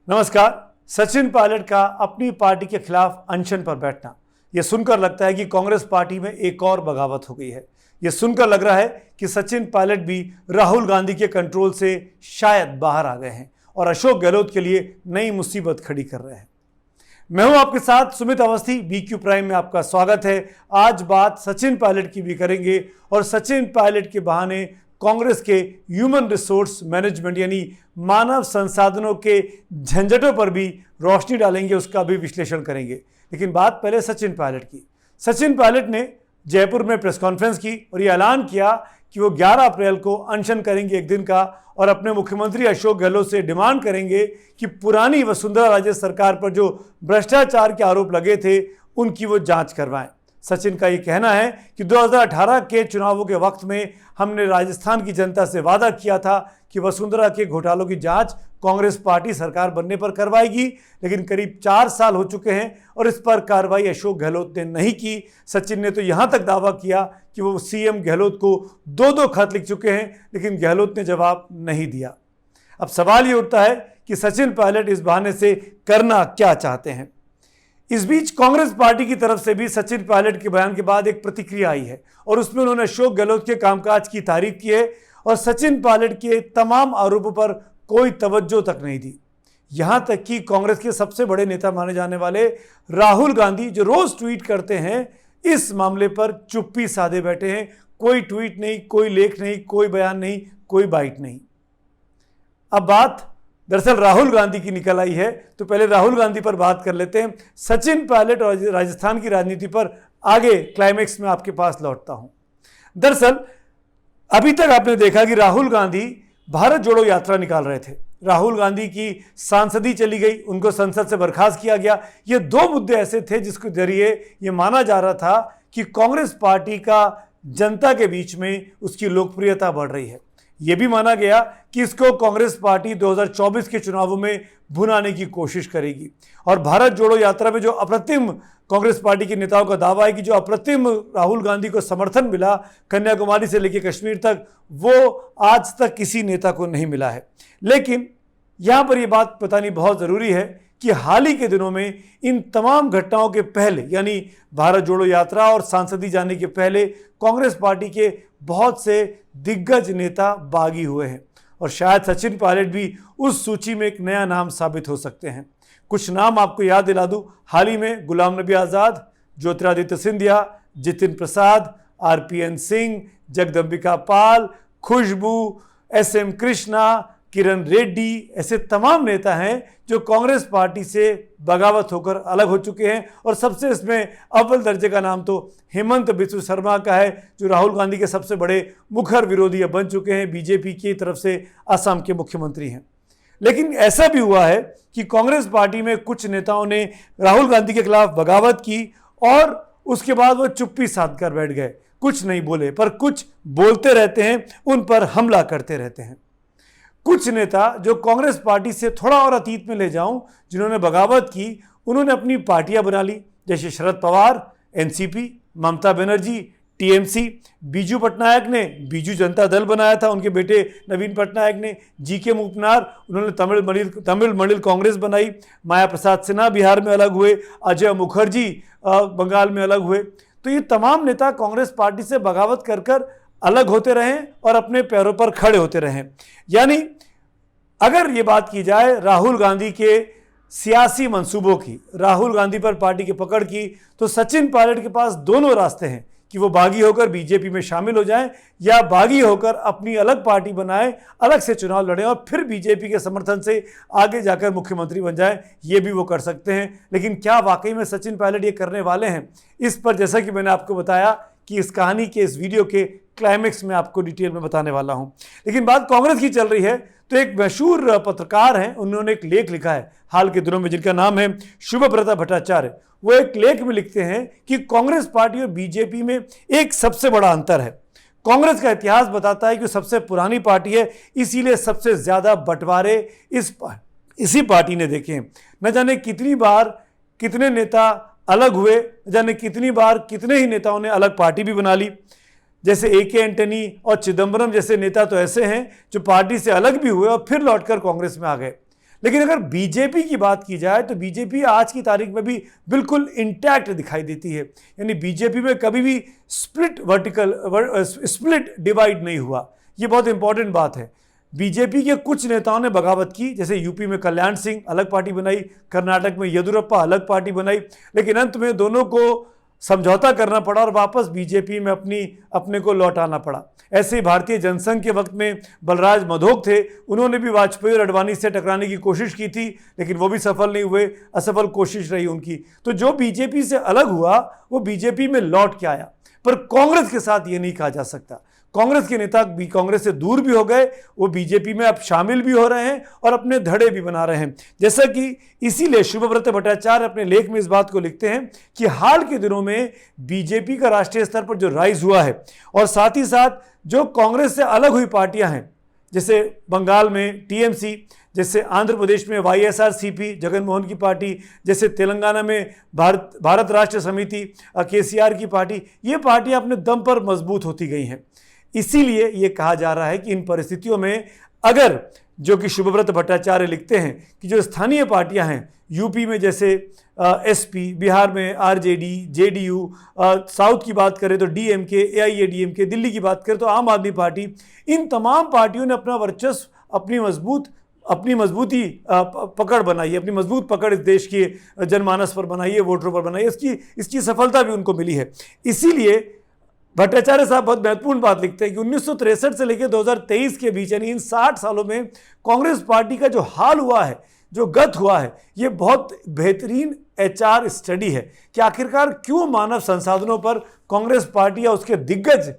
नमस्कार। सचिन पायलट का अपनी पार्टी के खिलाफ अनशन पर बैठना, यह सुनकर लगता है कि कांग्रेस पार्टी में एक और बगावत हो गई है। यह सुनकर लग रहा है कि सचिन पायलट भी राहुल गांधी के कंट्रोल से शायद बाहर आ गए हैं और अशोक गहलोत के लिए नई मुसीबत खड़ी कर रहे हैं। मैं हूं आपके साथ सुमित अवस्थी, BQ प्राइम में आपका स्वागत है। आज बात सचिन पायलट की भी करेंगे और सचिन पायलट के बहाने कांग्रेस के ह्यूमन रिसोर्स मैनेजमेंट यानी मानव संसाधनों के झंझटों पर भी रोशनी डालेंगे, उसका भी विश्लेषण करेंगे। लेकिन बात पहले सचिन पायलट की। सचिन पायलट ने जयपुर में प्रेस कॉन्फ्रेंस की और ये ऐलान किया कि वो 11 अप्रैल को अनशन करेंगे एक दिन का और अपने मुख्यमंत्री अशोक गहलोत से डिमांड करेंगे कि पुरानी वसुंधरा राजे सरकार पर जो भ्रष्टाचार के आरोप लगे थे उनकी वो जांच करवाएं। सचिन का ये कहना है कि 2018 के चुनावों के वक्त में हमने राजस्थान की जनता से वादा किया था कि वसुंधरा के घोटालों की जांच कांग्रेस पार्टी सरकार बनने पर करवाएगी, लेकिन करीब 4 साल हो चुके हैं और इस पर कार्रवाई अशोक गहलोत ने नहीं की। सचिन ने तो यहां तक दावा किया कि वो CM गहलोत को 2 खत लिख चुके हैं, लेकिन गहलोत ने जवाब नहीं दिया। अब सवाल ये उठता है कि सचिन पायलट इस बहाने से करना क्या चाहते हैं। इस बीच कांग्रेस पार्टी की तरफ से भी सचिन पायलट के बयान के बाद एक प्रतिक्रिया आई है और उसमें उन्होंने अशोक गहलोत के कामकाज की तारीफ की है और सचिन पायलट के तमाम आरोपों पर कोई तवज्जो तक नहीं दी। यहां तक कि कांग्रेस के सबसे बड़े नेता माने जाने वाले राहुल गांधी, जो रोज ट्वीट करते हैं, इस मामले पर चुप्पी साधे बैठे हैं। कोई ट्वीट नहीं, कोई लेख नहीं, कोई बयान नहीं, कोई बाइट नहीं। अब बात दरअसल राहुल गांधी की निकल आई है, तो पहले राहुल गांधी पर बात कर लेते हैं। सचिन पायलट और राजस्थान की राजनीति पर आगे क्लाइमेक्स में आपके पास लौटता हूं। दरअसल अभी तक आपने देखा कि राहुल गांधी भारत जोड़ो यात्रा निकाल रहे थे। राहुल गांधी की सांसदी चली गई, उनको संसद से बर्खास्त किया गया। ये 2 मुद्दे ऐसे थे जिसके जरिए ये माना जा रहा था कि कांग्रेस पार्टी का जनता के बीच में उसकी लोकप्रियता बढ़ रही है। यह भी माना गया कि इसको कांग्रेस पार्टी 2024 के चुनावों में भुनाने की कोशिश करेगी। और भारत जोड़ो यात्रा में जो अप्रतिम कांग्रेस पार्टी के नेताओं का दावा है कि जो अप्रतिम राहुल गांधी को समर्थन मिला कन्याकुमारी से लेकर कश्मीर तक, वो आज तक किसी नेता को नहीं मिला है। लेकिन यहां पर यह बात बतानी बहुत जरूरी है कि हाल ही के दिनों में इन तमाम घटनाओं के पहले, यानी भारत जोड़ो यात्रा और सांसदी जाने के पहले, कांग्रेस पार्टी के बहुत से दिग्गज नेता बागी हुए हैं और शायद सचिन पायलट भी उस सूची में एक नया नाम साबित हो सकते हैं। कुछ नाम आपको याद दिला दूं। हाल ही में गुलाम नबी आज़ाद, ज्योतिरादित्य सिंधिया, जितिन प्रसाद, RPN सिंह, जगदम्बिका पाल, खुशबू, SM कृष्णा, किरण रेड्डी, ऐसे तमाम नेता हैं जो कांग्रेस पार्टी से बगावत होकर अलग हो चुके हैं। और सबसे इसमें अव्वल दर्जे का नाम तो हेमंत बिस्व शर्मा का है, जो राहुल गांधी के सबसे बड़े मुखर विरोधी अब बन चुके हैं। BJP की तरफ से असम के मुख्यमंत्री हैं। लेकिन ऐसा भी हुआ है कि कांग्रेस पार्टी में कुछ नेताओं ने राहुल गांधी के खिलाफ बगावत की और उसके बाद वो चुप्पी साध कर बैठ गए, कुछ नहीं बोले, पर कुछ बोलते रहते हैं, उन पर हमला करते रहते हैं। कुछ नेता जो कांग्रेस पार्टी से थोड़ा और अतीत में ले जाऊं, जिन्होंने बगावत की, उन्होंने अपनी पार्टियां बना ली, जैसे शरद पवार NCP, ममता बनर्जी TMC, बीजू पटनायक ने बीजू जनता दल बनाया था, उनके बेटे नवीन पटनायक ने, GK मूपनार, उन्होंने तमिल मणिल कांग्रेस बनाई, माया प्रसाद सिन्हा बिहार में अलग हुए, अजय मुखर्जी बंगाल में अलग हुए। तो ये तमाम नेता कांग्रेस पार्टी से बगावत कर अलग होते रहें और अपने पैरों पर खड़े होते रहें। यानी अगर ये बात की जाए राहुल गांधी के सियासी मंसूबों की, राहुल गांधी पर पार्टी की पकड़ की, तो सचिन पायलट के पास दोनों रास्ते हैं कि वो बागी होकर BJP में शामिल हो जाएं या बागी होकर अपनी अलग पार्टी बनाएं, अलग से चुनाव लड़ें और फिर BJP के समर्थन से आगे जाकर मुख्यमंत्री बन जाएं। ये भी वो कर सकते हैं। लेकिन क्या वाकई में सचिन पायलट ये करने वाले हैं? इस पर जैसा कि मैंने आपको बताया कि इस कहानी के, इस वीडियो के क्लाइमेक्स में आपको डिटेल में बताने वाला हूं। लेकिन बात कांग्रेस की चल रही है तो एक मशहूर पत्रकार हैं, उन्होंने एक लेख लिखा है हाल के दिनों में, जिनका नाम है शुभब्रता भट्टाचार्य। वो एक लेख में लिखते हैं कि कांग्रेस पार्टी और BJP में एक सबसे बड़ा अंतर है। कांग्रेस का इतिहास बताता है कि सबसे पुरानी पार्टी है, इसीलिए सबसे ज्यादा बंटवारे इसी पार्टी ने देखे। न जाने कितनी बार कितने नेता अलग हुए, न जाने कितनी बार कितने ही नेताओं ने अलग पार्टी भी बना ली। जैसे AK एंटनी और चिदंबरम जैसे नेता तो ऐसे हैं जो पार्टी से अलग भी हुए और फिर लौटकर कांग्रेस में आ गए। लेकिन अगर बीजेपी की बात की जाए तो बीजेपी आज की तारीख में भी बिल्कुल इंटैक्ट दिखाई देती है। यानी बीजेपी में कभी भी स्प्लिट डिवाइड नहीं हुआ। ये बहुत इंपॉर्टेंट बात है। बीजेपी के कुछ नेताओं ने बगावत की, जैसे यूपी में कल्याण सिंह अलग पार्टी बनाई, कर्नाटक में येदियुरप्पा अलग पार्टी बनाई, लेकिन अंत में दोनों को समझौता करना पड़ा और वापस बीजेपी में अपने को लौटाना पड़ा। ऐसे ही भारतीय जनसंघ के वक्त में बलराज मधोक थे, उन्होंने भी वाजपेयी और अडवाणी से टकराने की कोशिश की थी, लेकिन वो भी सफल नहीं हुए, असफल कोशिश रही उनकी। तो जो बीजेपी से अलग हुआ वो बीजेपी में लौट के आया। पर कांग्रेस के साथ ये नहीं कहा जा सकता। कांग्रेस के नेता भी कांग्रेस से दूर भी हो गए, वो बीजेपी में अब शामिल भी हो रहे हैं और अपने धड़े भी बना रहे हैं। जैसा कि इसीलिए शुभव्रत भट्टाचार्य अपने लेख में इस बात को लिखते हैं कि हाल के दिनों में बीजेपी का राष्ट्रीय स्तर पर जो राइज हुआ है और साथ ही साथ जो कांग्रेस से अलग हुई पार्टियां हैं, जैसे बंगाल में टीएमसी, जैसे आंध्र प्रदेश में वाईएसआरसीपी जगनमोहन की पार्टी, जैसे तेलंगाना में भारत राष्ट्र समिति केसीआर की पार्टी, ये पार्टियां अपने दम पर मजबूत होती गई हैं। इसीलिए ये कहा जा रहा है कि इन परिस्थितियों में अगर, जो कि शुभव्रत भट्टाचार्य लिखते हैं कि जो स्थानीय पार्टियां हैं, यूपी में जैसे एसपी, बिहार में आरजेडी, जेडीयू, साउथ की बात करें तो डीएमके, एआईएडीएमके, दिल्ली की बात करें तो आम आदमी पार्टी, इन तमाम पार्टियों ने अपना वर्चस्व, अपनी मजबूती पकड़ बनाई है, अपनी मजबूत पकड़ इस देश के जनमानस पर बनाई है, वोटरों पर बनाई है। इसकी सफलता भी उनको मिली है। इसीलिए भट्टाचार्य साहब बहुत महत्वपूर्ण बात लिखते हैं कि 1963 से लेकर 2023 के बीच, यानी इन 60 सालों में कांग्रेस पार्टी का जो हाल हुआ है, जो गत हुआ है, ये बहुत बेहतरीन एचआर स्टडी है कि आखिरकार क्यों मानव संसाधनों पर कांग्रेस पार्टी या उसके दिग्गज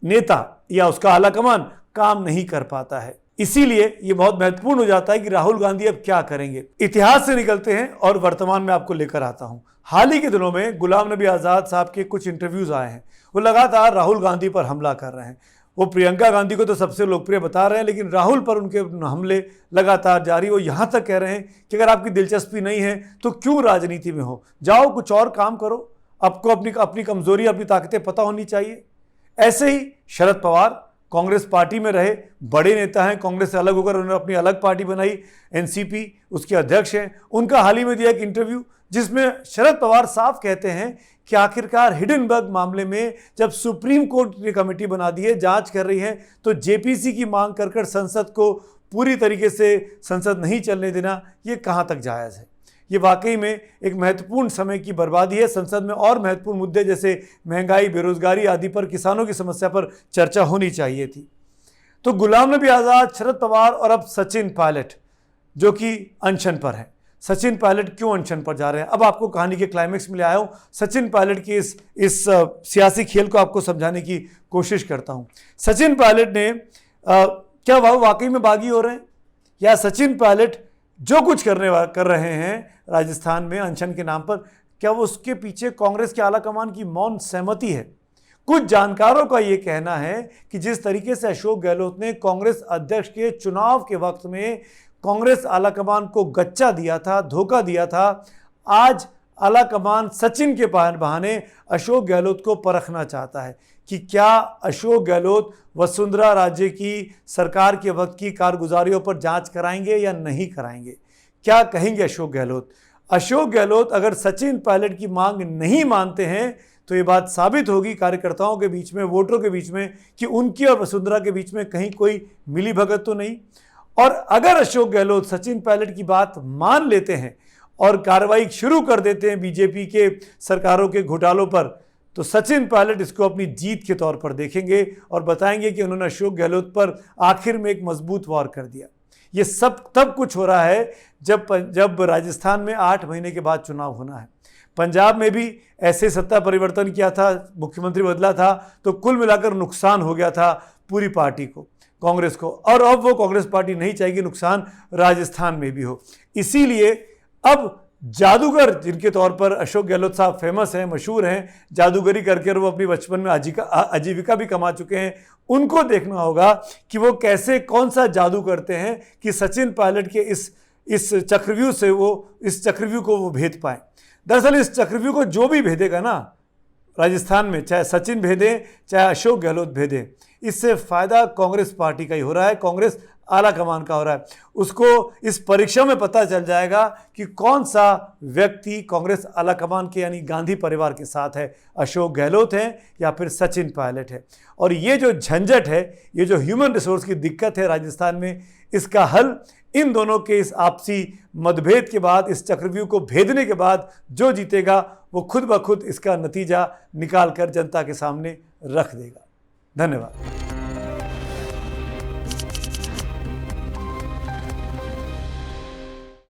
नेता या उसका आलाकमान काम नहीं कर पाता है। इसीलिए ये बहुत महत्वपूर्ण हो जाता है कि राहुल गांधी अब क्या करेंगे। इतिहास से निकलते हैं और वर्तमान में आपको लेकर आता हूं। हाल ही के दिनों में गुलाम नबी आज़ाद साहब के कुछ इंटरव्यूज आए हैं। वो लगातार राहुल गांधी पर हमला कर रहे हैं। वो प्रियंका गांधी को तो सबसे लोकप्रिय बता रहे हैं, लेकिन राहुल पर उनके हमले लगातार जारी। वो यहाँ तक कह रहे हैं कि अगर आपकी दिलचस्पी नहीं है तो क्यों राजनीति में हो, जाओ कुछ और काम करो, आपको अपनी कमजोरी, अपनी ताकतें पता होनी चाहिए। ऐसे ही शरद पवार कांग्रेस पार्टी में रहे, बड़े नेता हैं, कांग्रेस से अलग होकर उन्होंने अपनी अलग पार्टी बनाई, एनसीपी, उसके अध्यक्ष हैं। उनका हाल ही में दिया एक इंटरव्यू जिसमें शरद पवार साफ कहते हैं कि आखिरकार हिडनबर्ग मामले में जब सुप्रीम कोर्ट ने कमेटी बना दी है, जांच कर रही है, तो जेपीसी की मांग कर संसद को पूरी तरीके से संसद नहीं चलने देना, ये कहाँ तक जायज़ है। ये वाकई में एक महत्वपूर्ण समय की बर्बादी है। संसद में और महत्वपूर्ण मुद्दे जैसे महंगाई, बेरोजगारी आदि पर, किसानों की समस्या पर चर्चा होनी चाहिए थी। तो गुलाम नबी आज़ाद, शरद पवार और अब सचिन पायलट जो कि अनशन पर हैं। सचिन पायलट क्यों अनशन पर जा रहे हैं, अब आपको कहानी के क्लाइमेक्स में ले आया हूँ। सचिन पायलट की इस सियासी खेल को आपको समझाने की कोशिश करता हूँ। सचिन पायलट ने क्या वह वाकई में बागी हो रहे हैं, या सचिन पायलट जो कुछ कर रहे हैं राजस्थान में अनशन के नाम पर, क्या वो उसके पीछे कांग्रेस के आलाकमान की मौन सहमति है? कुछ जानकारों का ये कहना है कि जिस तरीके से अशोक गहलोत ने कांग्रेस अध्यक्ष के चुनाव के वक्त में कांग्रेस आलाकमान को गच्चा दिया था, धोखा दिया था, आज आलाकमान सचिन के बहाने अशोक गहलोत को परखना चाहता है कि क्या अशोक गहलोत वसुंधरा राजे की सरकार के वक्त की कारगुजारियों पर जांच कराएंगे या नहीं कराएंगे। क्या कहेंगे अशोक गहलोत? अशोक गहलोत अगर सचिन पायलट की मांग नहीं मानते हैं तो ये बात साबित होगी कार्यकर्ताओं के बीच में, वोटरों के बीच में, कि उनकी और वसुंधरा के बीच में कहीं कोई मिलीभगत तो नहीं। और अगर अशोक गहलोत सचिन पायलट की बात मान लेते हैं और कार्रवाई शुरू कर देते हैं बीजेपी के सरकारों के घोटालों पर, तो सचिन पायलट इसको अपनी जीत के तौर पर देखेंगे और बताएंगे कि उन्होंने अशोक गहलोत पर आखिर में एक मजबूत वार कर दिया। ये सब तब कुछ हो रहा है जब राजस्थान में 8 महीने के बाद चुनाव होना है। पंजाब में भी ऐसे सत्ता परिवर्तन किया था, मुख्यमंत्री बदला था, तो कुल मिलाकर नुकसान हो गया था पूरी पार्टी को, कांग्रेस को, और अब वो कांग्रेस पार्टी नहीं चाहेगी नुकसान राजस्थान में भी हो। इसीलिए अब जादूगर, जिनके तौर पर अशोक गहलोत साहब फेमस हैं, मशहूर हैं, जादूगरी करके वो अपनी बचपन में आजीविका भी कमा चुके हैं, उनको देखना होगा कि वो कैसे, कौन सा जादू करते हैं कि सचिन पायलट के इस चक्रव्यूह को वो भेद पाए। दरअसल इस चक्रव्यूह को जो भी भेदेगा ना राजस्थान में, चाहे सचिन भेदें चाहे अशोक गहलोत भेदें, इससे फायदा कांग्रेस पार्टी का ही हो रहा है। कांग्रेस आला कमान का हो रहा है। उसको इस परीक्षा में पता चल जाएगा कि कौन सा व्यक्ति कांग्रेस आला कमान के यानी गांधी परिवार के साथ है, अशोक गहलोत है या फिर सचिन पायलट है। और ये जो झंझट है, ये जो ह्यूमन रिसोर्स की दिक्कत है राजस्थान में, इसका हल इन दोनों के इस आपसी मतभेद के बाद, इस चक्रव्यूह को भेदने के बाद जो जीतेगा वो खुद ब खुद इसका नतीजा निकाल कर जनता के सामने रख देगा। धन्यवाद।